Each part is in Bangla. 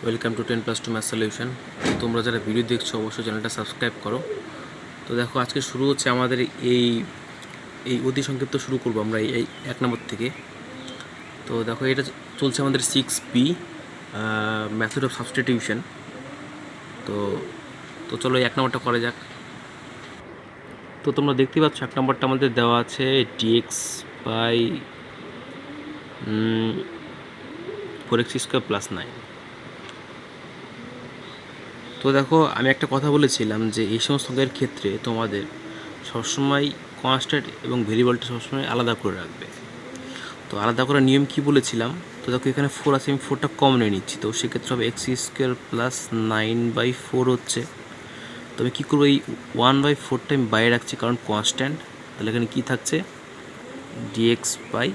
Welcome to 10+2 math solution. তোমরা যারা ভিডিও দেখছো অবশ্যই চ্যানেলটা সাবস্ক্রাইব করো। তো দেখো আজকে শুরু হচ্ছে আমাদের এই এই অতি সংক্ষিপ্ত শুরু করব আমরা এই 1 নম্বর থেকে। তো দেখো এটা চলছে আমাদের 6B মেথড অফ সাবস্টিটিউশন। তো তো চলো 1 নম্বরটা করা যাক। তো তোমরা দেখতে পাচ্ছ 1 নম্বরটা আমাদের দেওয়া আছে dx বাই 4x² + 9। তো দেখো আমি একটা কথা বলেছিলাম যে এই সমস্ত অঙ্কের ক্ষেত্রে তোমাদের সবসময় কনস্ট্যান্ট এবং ভেরিয়েবলটা সবসময় আলাদা করে রাখবে। তো আলাদা করার নিয়ম কি বলেছিলাম? তো দেখো এখানে 4 আছে, আমি 4টা কমন নিয়ে নিচ্ছি, তো সেক্ষেত্রে হবে x² + 9/4 হচ্ছে। তো আমি কী করবো, এই 1/4টা আমি বাইরে রাখছি কারণ কনস্ট্যান্ট। তাহলে এখানে কী থাকছে, dx বাই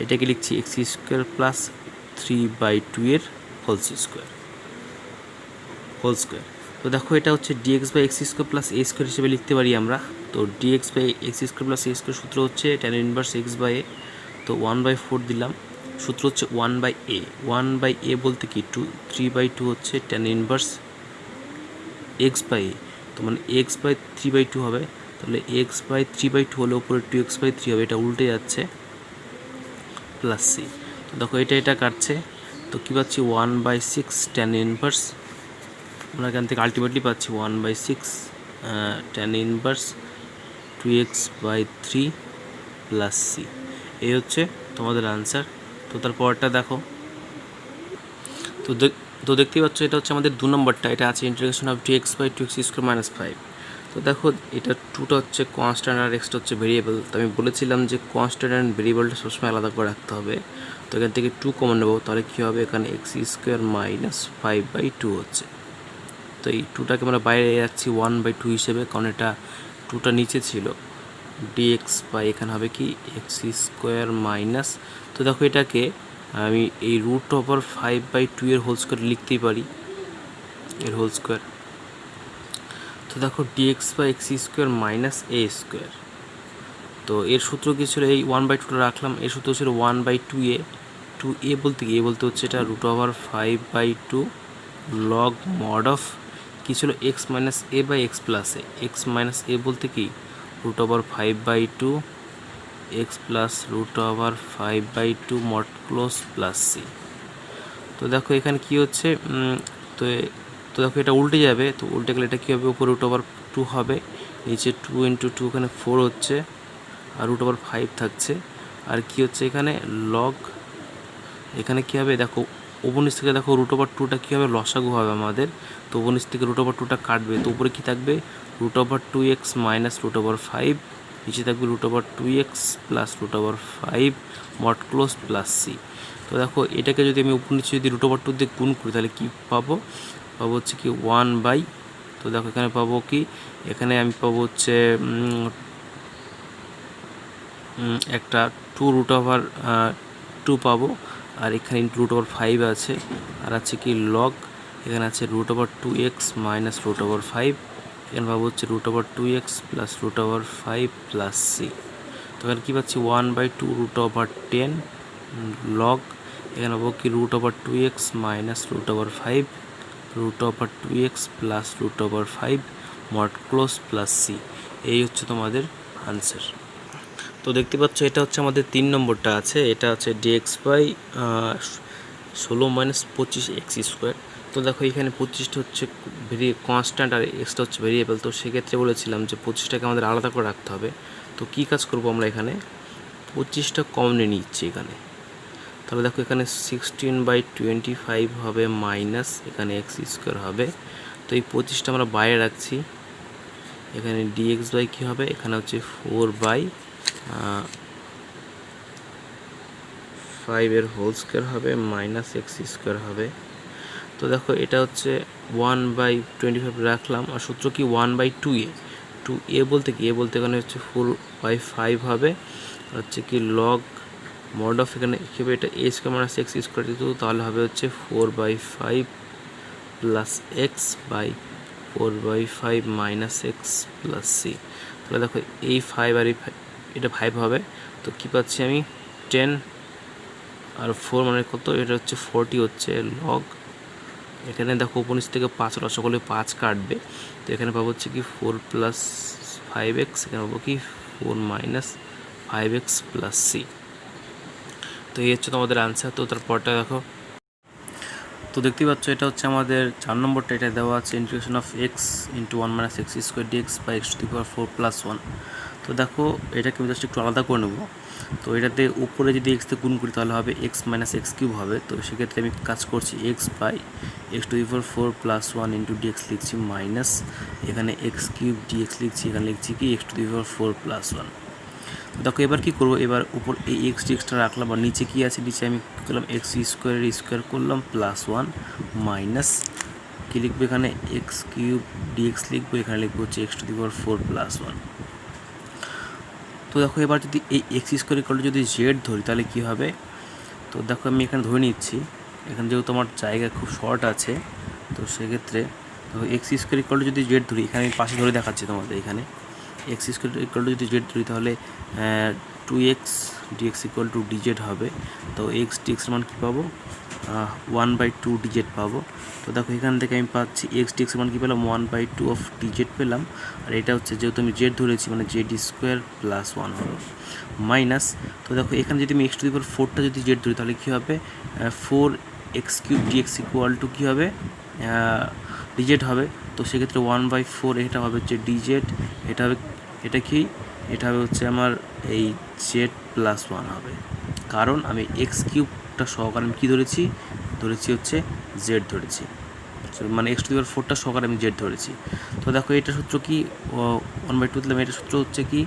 এটাকে লিখছি x² + 3/2 এর হোল স্কোয়ার। তো দেখো এটা হচ্ছে dx বাই x² + a² হিসেবে লিখতে পারি আমরা। তো dx বাই x² + a² সূত্র হচ্ছে tan inverse x by a। তো 1/4 দিলাম, সূত্র হচ্ছে 1/a। 1/a বলতে কি 3/2 হচ্ছে tan inverse x by a। তো মানে x বাই 3/2 হবে। তাহলে x বাই 3/2 হলে উপরে 2x/3 হবে, এটা উল্টে যাচ্ছে, প্লাস c। তো দেখো এটা কাটছে, তো কী পাচ্ছি 1/6 tan ইনভার্স। আমরা এখান থেকে আলটিমেটলি পাচ্ছি 1/6 tan inverse 2x/3 plus c. এই হচ্ছে তোমাদের আনসার। তো তারপরটা দেখো, তো দেখতেই পাচ্ছ এটা হচ্ছে আমাদের 2 নম্বরটা। এটা আছে ইন্টিগ্রেশন অফ dx/2x² - 5। তো দেখো এটা 2টা হচ্ছে কনস্ট্যান্ট আর এক্সটা হচ্ছে ভেরিয়েবল। তো আমি বলেছিলাম যে কনস্ট্যান্ট অ্যান্ড ভেরিয়েবলটা সবসময় আলাদা করে রাখতে হবে। তো এখান থেকে 2 কমন নেবো, তাহলে কী হবে, এখানে x² - 5/2 হচ্ছে। তো এই 2টাকে আমরা বাইরে রাখছি 1/2 হিসেবে, কারণ এটা 2টা নিচে ছিল। dx বাই এখানে হবে কি x²-, তো দেখো এটাকে আমি এই √5/2 এর হোল স্কোয়ার লিখতেই পারি, এর হোল স্কোয়ার। তো দেখো dx বাই x² - a²। তো এর সূত্র কী ছিল, এই 1/2টা রাখলাম, এর সূত্র ছিল 1/2a। 2a বলতে কি, এ বলতে হচ্ছে এটা √5/2 লগ মড অফ কী ছিল x - a by x plus a। x - a বলতে কি √5/2 x plus √5/2 mod close plus c. তো দেখো এখানে কি হচ্ছে, তো তো দেখো এটা উল্টে যাবে, তো উল্টে গেলে এটা কী হবে, উপরে √2 হবে, নিচে 2 × 2 এখানে 4 হচ্ছে, আর √5 থাকছে। আর কি হচ্ছে এখানে লগ, এখানে কী হবে দেখো উপনিচ থেকে দেখো √2টা কী হবে, লসাগু হবে আমাদের। তো উপনিচ থেকে √2টা কাটবে, তো উপরে কী থাকবে √2x - √5, নিচে থাকবে √2x plus √5 mod close plus c. তো দেখো এটাকে যদি আমি উপর নিচে যদি √2 দিয়ে গুণ করি তাহলে কী পাবো হচ্ছে কি 1/, তো দেখো এখানে পাবো কি, এখানে আমি পাবো হচ্ছে একটা 2√2 পাবো, আর এখানে √5 আছে, আর আছে কি লগ, এখানে আছে √2x - √5, এখানে পাবো হচ্ছে √2x প্লাস √5 প্লাস সি। তো এখানে কী পাচ্ছি 1/2 √10 লগ, এখানে পাবো কি √2x - √5 √2x plus √5 mod close plus c. এই হচ্ছে তোমাদের আনসার। তো দেখতে পাচ্ছ এটা হচ্ছে আমাদের 3 নম্বরটা আছে, এটা হচ্ছে dx বাই 16 - 25 x²। তো দেখো এখানে 25টা হচ্ছে কনস্ট্যান্ট আর এক্সটা হচ্ছে ভেরিয়েবল। তো সেক্ষেত্রে বলেছিলাম যে 25টাকে আমাদের আলাদা করে রাখতে হবে। তো কী কাজ করব আমরা, এখানে 25টা কমন নিয়ে নিচ্ছি এখানে। তাহলে দেখো এখানে 16/25 হবে মাইনাস এখানে x² হবে। তো এই 25টা আমরা বাইরে রাখছি, এখানে dx বাই কী হবে, এখানে হচ্ছে 4/5 এর হোল স্কোয়ার হবে মাইনাস x² হবে। তো দেখো এটা হচ্ছে 1/25 রাখলাম, আর সূত্র কি 1/2a। 2a বলতে কি, এ বলতে এখানে হচ্ছে 4/5 হবে, হচ্ছে কি লগ মড অফ, এখানে কী হবে, এটা a² - x² দিত, তাহলে হবে হচ্ছে 4/5 plus x by 4/5 minus x plus c. তাহলে দেখো এই 5 আর এই এটা 5 হবে, তো কী পাচ্ছি আমি 10 আর 4 মানে কত, এটা হচ্ছে 40 হচ্ছে লগ এখানে দেখো উপনিচ থেকে 5 রসক হলে 5 কাটবে, তো এখানে পাবো হচ্ছে কি 4 প্লাস 5x, এখানে পাবো কি 4 মাইনাস 5x প্লাস সি। তো এই হচ্ছে তোমাদের আনসার। তো তারপরটা দেখো, তো দেখতে পাচ্ছ এটা হচ্ছে আমাদের 4 নম্বরটা, এটা দেওয়া আছে integration of x into 1 minus x square dx by x to the power 4 plus 1। তো দেখো এটাকে আমি জাস্ট একটু আলাদা করে নেবো। তো এটাতে উপরে যদি এক্স দিয়ে গুণ করি তাহলে হবে এক্স মাইনাস এক্স কিউব হবে। তো সেক্ষেত্রে আমি কাজ করছি x by x to the power 4 plus 1 into dx লিখছি মাইনাস এখানে এক্স কিউব ডিএক্স লিখছি, এখানে লিখছি কি x to the power 4 plus 1। দেখো এবার কী করবো, এবার উপর এই এক্স ডিএক্সটা রাখলাম, আর নিচে কী আছে, নিচে আমি কী করলাম এক্স স্কোয়ারের স্কোয়ার করলাম প্লাস 1 মাইনাস কী লিখবো এখানে এক্স কিউব ডিএক্স লিখবো, এখানে লিখবো হচ্ছে x to the power 4 plus 1। তো দেখো এবার যদি এই এক্স স্কোয়ার ইকুয়াল টু যদি জেড ধরি তাহলে কী হবে, তো দেখো আমি এখানে ধরে নিচ্ছি, এখানে যেহেতু আমার জায়গা খুব শর্ট আছে, তো সেক্ষেত্রে দেখো এক্স স্কোয়ার ইকুয়াল টু যদি জেড ধরি, এখানে আমি পাশে ধরে দেখাচ্ছি তোমাদের, এখানে এক্স স্কোয়ার ইকুয়াল টু যদি জেড ধরি তাহলে 2x dx equal to DZ হবে। তো এক্স ডিএক্সের মান কী পাবো, 1/2 ডিজেড পাবো। তো দেখো এখান থেকে আমি পাচ্ছি এক্স ডিএক্সের মান কী পেলাম, 1/2 অফ ডিজেড পেলাম, আর এটা হচ্ছে যেহেতু আমি জেড ধরেছি মানে জেড স্কোয়ার প্লাস 1 হলো মাইনাস। তো দেখো এখানে যদি আমি এক্স টু দি পাওয়ার 4টা যদি জেড ধরি তাহলে কী হবে, 4x cube dx equal to কী হবে, ডিজেড হবে। তো সেক্ষেত্রে 1/4 এটা হবে হচ্ছে ডিজেড, এটা হবে এটা কি, এটা হবে হচ্ছে আমার এই জেড প্লাস 1 হবে, কারণ আমি এক্স কিউবটা সহকারে আমি কী ধরেছি, হচ্ছে জেড ধরেছি, মানে এক্স টু দি পাওয়ার 4টা সহকারে আমি জেড ধরেছি। তো দেখো এটা সূত্র কি 1/2 দিলাম, এটা সূত্র হচ্ছে কি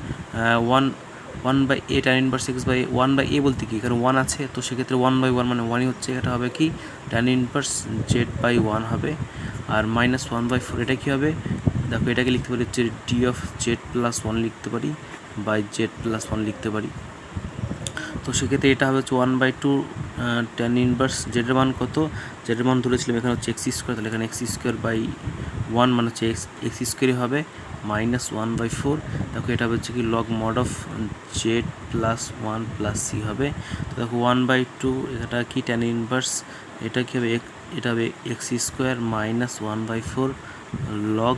1/a tan inverse x by 1/a বলতে কি এখানে 1 আছে, তো সেক্ষেত্রে 1/1 মানে 1ই হচ্ছে, এটা হবে কি tan ইনভার্স জেড বাই 1 হবে, আর মাইনাস 1/4 এটা কী হবে, দেখো এটাকে লিখতে পারি হচ্ছে ডি অফ জেড প্লাস 1 লিখতে পারি বাই জেড প্লাস 1 লিখতে পারি। তো সেক্ষেত্রে এটা হবে হচ্ছে 1/2 tan ইনভার্স জেডের মান কত, জেডের মান ধরেছিলাম এখানে হচ্ছে এক্স স্কোয়ার, তাহলে এখানে এক্স স্কোয়ার বাই 1 মানে হচ্ছে এক্স স্কোয়ারই হবে মাইনাস 1/4। দেখো এটা হচ্ছে কি log mod of z plus 1 plus c হবে। তো দেখো 1/2 এটা কি tan ইনভার্স, এটা কী হবে, এটা হবে এক্স স্কোয়ার মাইনাস 1/4 লগ,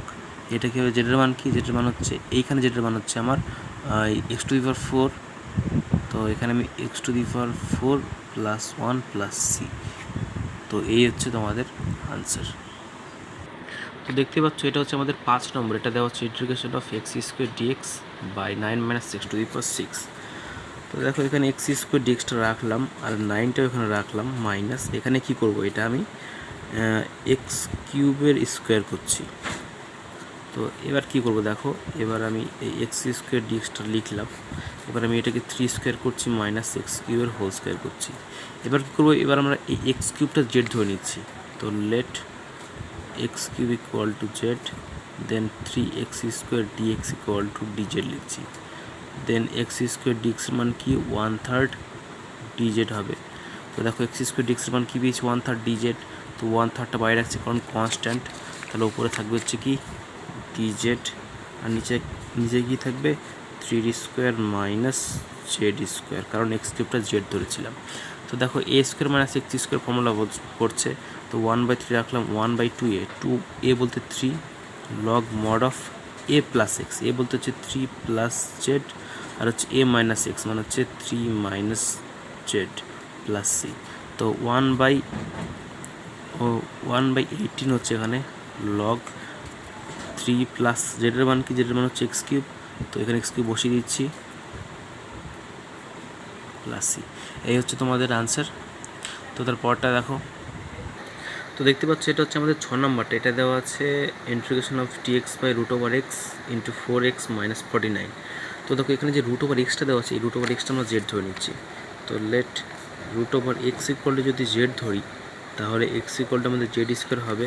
এটা কী হবে জেডের মান কি, জেডের মান হচ্ছে এইখানে জেডের মান হচ্ছে আমার এক্স টু দি পাওয়ার 4, তো এখানে আমি x to the power 4 plus 1 plus c. তো এই হচ্ছে তোমাদের আনসার। তো দেখতে পাচ্ছ এটা হচ্ছে আমাদের 5 নম্বর, এটা দেওয়া হচ্ছে integration of x square dx by 9 minus x to the power 6। তো দেখো এখানে এক্স স্কোয়ার ডিএক্সটা রাখলাম আর 9টাও এখানে রাখলাম মাইনাস, এখানে কি করব, এটা আমি এক্স কিউবের স্কোয়ার করছি। তো এবার কি করব, দেখো এবার আমি এই এক্স স্কোয়ার ডিএক্সটা লিখলাম, এবার আমি এটাকে 3 স্কোয়ার করছি মাইনাস এক্স কিউবের হোল স্কোয়ার করছি। এবার কী করবো, এবার আমরা এই এক্স কিউবটা জেড ধরে নিচ্ছি। তো let x cube equal to z, then 3x square dx equal to dz লিখছি, দেন এক্স স্কোয়ার ডিএক্সের মান কি 1/3 ডিজেড হবে। তো দেখো এক্স স্কোয়ার ডিএক্সের মান কী পেয়েছি 1/3 ডিজেড, তো 1/3টা বাইরে রাখছি কারণ কনস্ট্যান্ট, তাহলে উপরে থাকবে হচ্ছে কি ডিজেড, আর নিচে কী থাকবে 3 স্কোয়ার মাইনাস জেড স্কোয়ার, কারণ এক্স কিউবটা জেড ধরেছিলাম। তো দেখো a square minus x square formula পড়ছে, তো 1/3 রাখলাম 1/2a, 2a বলতে 3 log mod of a plus x, a বলতে হচ্ছে 3 প্লাস জেড, আর হচ্ছে এ মাইনাস এক্স মানে হচ্ছে 3 মাইনাস জেড প্লাস সি। তো 1/18 হচ্ছে এখানে লগ 3 প্লাস জেডের মান কি, জেডের মান হচ্ছে এক্স কিউব, তো এখানে এক্স কিউব বসিয়ে দিচ্ছি প্লাস সি। এই হচ্ছে তোমাদের আনসার। তো তারপরটা দেখো, তো দেখতে পাচ্ছ এটা হচ্ছে আমাদের 6 নম্বরটা, এটা দেওয়া আছে integration of dx by root over x into 4x minus 49। তো দেখো এখানে যে রুট ওভার এক্সটা দেওয়া আছে, এই রুট ওভার এক্সটা আমরা জেড ধরে নিচ্ছি। তো let root over x equal to যদি জেড ধরি তাহলে এক্স ইকুয়াল টু আমাদের জেড স্কোয়ার হবে,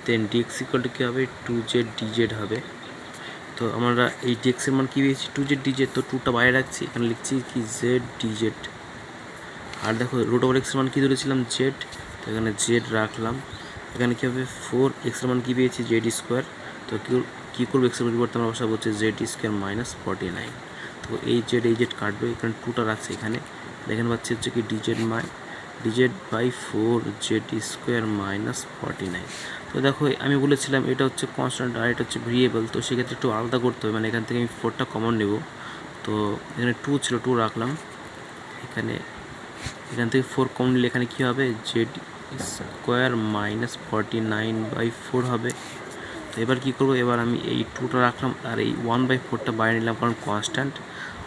দেন ডিএক্স ইকুয়াল টু কী হবে 2z ডিজেড হবে। তো আমরা এই ডিএক্সের মান কী পেয়েছি 2z ডিজেড, তো 2টা বাইরে রাখছি, এখানে লিখছি কি জেড ডিজেড, আর দেখো রুট ওভার এক্সের মান কী ধরেছিলাম জেড, তো এখানে জেড রাখলাম, এখানে কী হবে 4xের মান কী পেয়েছি জেড স্কোয়ার, তো কী করবো এক্সের পরিবর্তে আমরা বসাবো হচ্ছে জেড স্কোয়ার মাইনাস 49। তো এই জেড কাটবে, এখানে 2টা রাখছে, এখানে পাচ্ছি হচ্ছে কি DZ DZ by 4z² minus 49। তো দেখো আমি বলেছিলাম এটা হচ্ছে কনস্ট্যান্ট আর এটা হচ্ছে ভেরিয়েবল, তো সেক্ষেত্রে একটু আলাদা করতে হবে, মানে এখান থেকে আমি 4টা কমন নেব। তো এখানে 2 ছিল, 2 রাখলাম। এখান থেকে 4 কমন নিলে এখানে কী হবে, z² মাইনাস 49/4 হবে। তো এবার কী করবো, এবার আমি এই 2টা রাখলাম আর এই 1/4টা বাইরে নিলাম কারণ কনস্ট্যান্ট,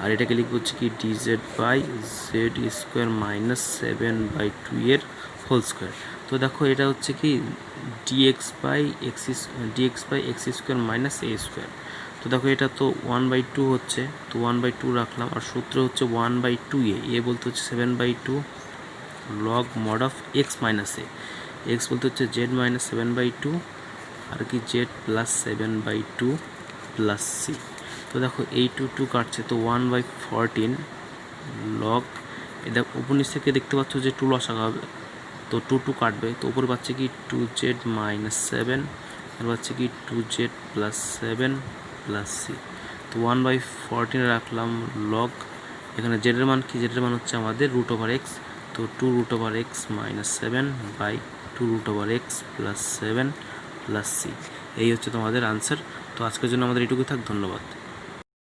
আর এটাকে লিখবো হচ্ছে কি dz/z² মাইনাস 7/2 এর হোল স্কোয়ার। তো দেখো এটা হচ্ছে কি dx/x² মাইনাস a²। তো দেখো এটা তো 1/2 হচ্ছে, তো 1/2 রাখলাম, আর সূত্র হচ্ছে 1/2a, এ বলতে হচ্ছে 7/2 log mod of x minus x বলতে হচ্ছে জেড মাইনাস 7/2 আর কি জেড প্লাস 7/2 প্লাস সি। তো দেখো এই 2 কাটছে, তো 1/14 লগ, এটা উপর নিচ থেকে দেখতে পাচ্ছ যে 2 লসাগু হবে, তো 2 কাটবে, তো উপরে পাচ্ছে কি 2z মাইনাস 7, আর পাচ্ছে কি 2z প্লাস 7 প্লাস সি। তো 1/14 রাখলাম লগ, এখানে জেডের মান কি, জেডের মান হচ্ছে আমাদের √x, তো 2√x minus 7/2√x plus 7 plus c. এই হচ্ছে তোমাদের আনসার। তো আজকের জন্য আমাদের এটুকুই থাক, ধন্যবাদ।